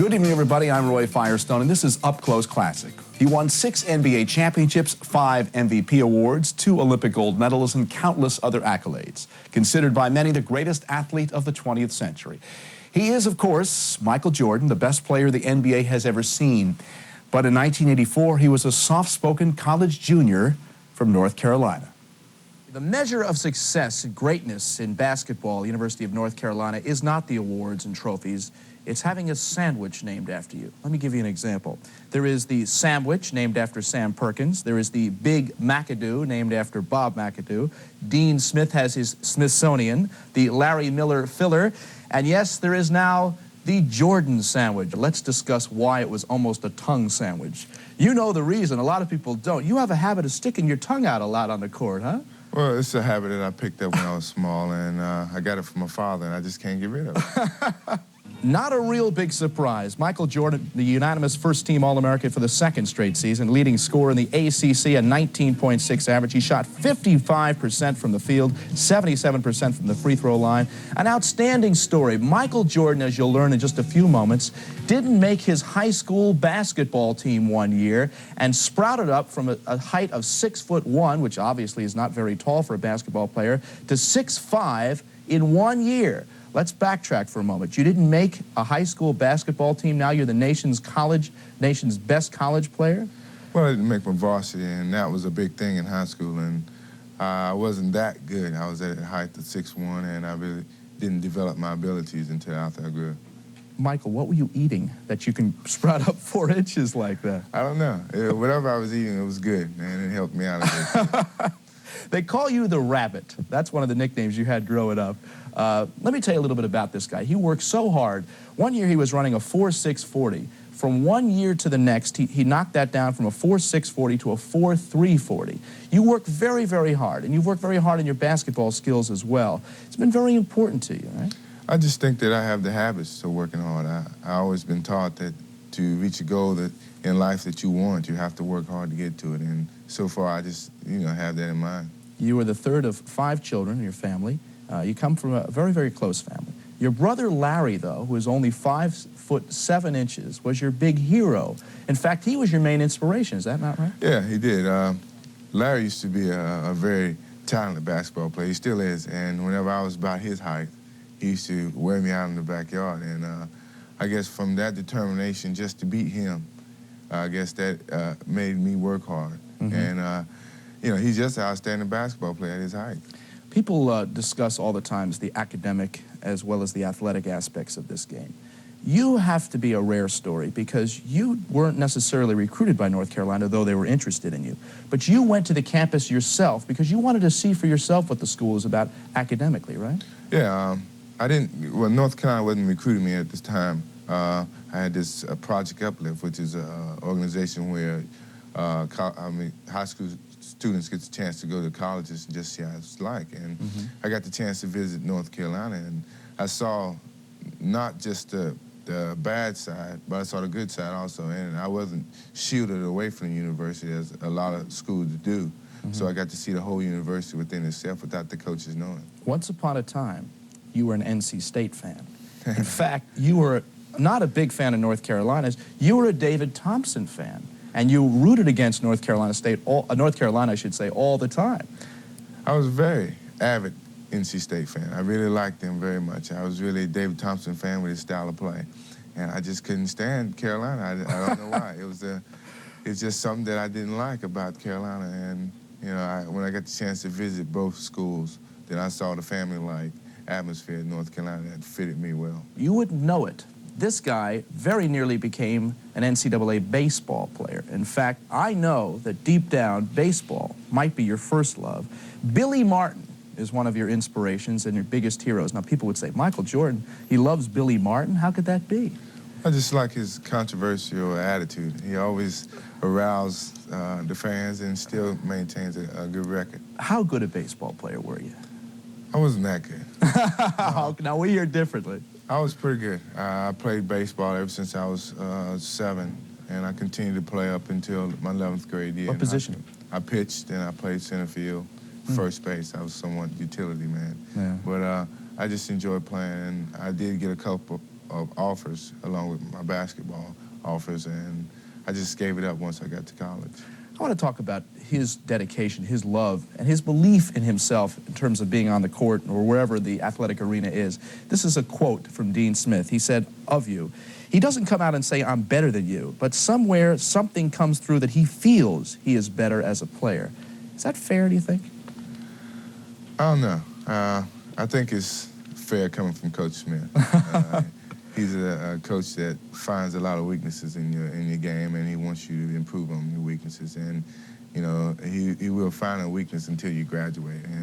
Good evening, everybody. I'm Roy Firestone, and this is Up Close Classic. He won 6 NBA championships, 5 MVP awards, 2 Olympic gold medals, and countless other accolades. Considered by many the greatest athlete of the 20th century. He is, of course, Michael Jordan, the best player the NBA has ever seen. But in 1984, he was a soft-spoken college junior from North Carolina. The measure of success and greatness in basketball, University of North Carolina, is not the awards and trophies. It's having a sandwich named after you. Let me give you an example. There is the sandwich named after Sam Perkins. There is the Big McAdoo named after Bob McAdoo. Dean Smith has his Smithsonian, the Larry Miller Filler. And yes, there is now the Jordan sandwich. Let's discuss why it was almost a tongue sandwich. You know the reason. A lot of people don't. You have a habit of sticking your tongue out a lot on the court, huh? Well, it's a habit that I picked up when I was small, and I got it from my father, and I just can't get rid of it. Not a real big surprise. Michael Jordan, the unanimous first-team All-American for the second straight season, leading scorer in the ACC, a 19.6 average. He shot 55% from the field, 77% from the free throw line. An outstanding story. Michael Jordan, as you'll learn in just a few moments, didn't make his high school basketball team one year and sprouted up from a height of 6'1", which obviously is not very tall for a basketball player, to 6'5" in 1 year. Let's backtrack for a moment. You didn't make a high school basketball team. Now you're the nation's best college player? Well, I didn't make my varsity, and that was a big thing in high school, and I wasn't that good. I was at a height of 6'1", and I really didn't develop my abilities until after I grew up. Michael, what were you eating that you can sprout up 4 inches like that? I don't know. Whatever I was eating, it was good, and it helped me out a bit. They call you the Rabbit. That's one of the nicknames you had growing up. Let me tell you a little bit about this guy. He worked so hard. One year he was running a 4.6 40. From 1 year to the next, he knocked that down from a 4.6 40 to a 4.3 40. You work very, very hard, and you've worked very hard in your basketball skills as well. It's been very important to you, right? I just think that I have the habits of working hard. I always been taught that to reach a goal that in life that you want, you have to work hard to get to it. And so far, I just, have that in mind. You were the third of 5 children in your family. You come from a very, very close family. Your brother Larry, though, who is only 5'7", was your big hero. In fact, he was your main inspiration. Is that not right? Yeah, he did. Larry used to be a very talented basketball player. He still is. And whenever I was about his height, he used to wear me out in the backyard. And I guess from that determination just to beat him, I guess that made me work hard. Mm-hmm. And, he's just an outstanding basketball player at his height. People discuss all the time the academic as well as the athletic aspects of this game. You have to be a rare story because you weren't necessarily recruited by North Carolina, though they were interested in you. But you went to the campus yourself because you wanted to see for yourself what the school was about academically, right? Yeah, North Carolina wasn't recruiting me at this time. I had this Project Uplift, which is an organization where high school students get the chance to go to colleges and just see how it's like. And I got the chance to visit North Carolina, and I saw not just the bad side, but I saw the good side also. And I wasn't shielded away from the university as a lot of schools do. So I got to see the whole university within itself without the coaches knowing. Once upon a time, you were an NC State fan. In fact, you were not a big fan of North Carolina's. You were a David Thompson fan. And you rooted against North Carolina, I should say, all the time. I was a very avid NC State fan. I really liked them very much. I was really a David Thompson fan with his style of play. And I just couldn't stand Carolina. I don't know why. It's just something that I didn't like about Carolina. And, when I got the chance to visit both schools, then I saw the family-like atmosphere in North Carolina that fitted me well. You wouldn't know it. This guy very nearly became an NCAA baseball player. In fact, I know that deep down, baseball might be your first love. Billy Martin is one of your inspirations and your biggest heroes. Now, people would say, Michael Jordan, he loves Billy Martin. How could that be? I just like his controversial attitude. He always aroused the fans and still maintains a good record. How good a baseball player were you? I wasn't that good. Now, we hear differently. I was pretty good. I played baseball ever since I was 7, and I continued to play up until my 11th grade year. What position? I pitched, and I played center field, first base. I was somewhat utility man. Yeah. But I just enjoyed playing, and I did get a couple of offers along with my basketball offers, and I just gave it up once I got to college. I want to talk about his dedication, his love, and his belief in himself in terms of being on the court or wherever the athletic arena is. This is a quote from Dean Smith. He said of you, he doesn't come out and say, I'm better than you, but somewhere something comes through that he feels he is better as a player. Is that fair, do you think? I don't know. I think it's fair coming from Coach Smith. He's a coach that finds a lot of weaknesses in your game, and he wants you to improve on your weaknesses. And you know, he will find a weakness until you graduate. And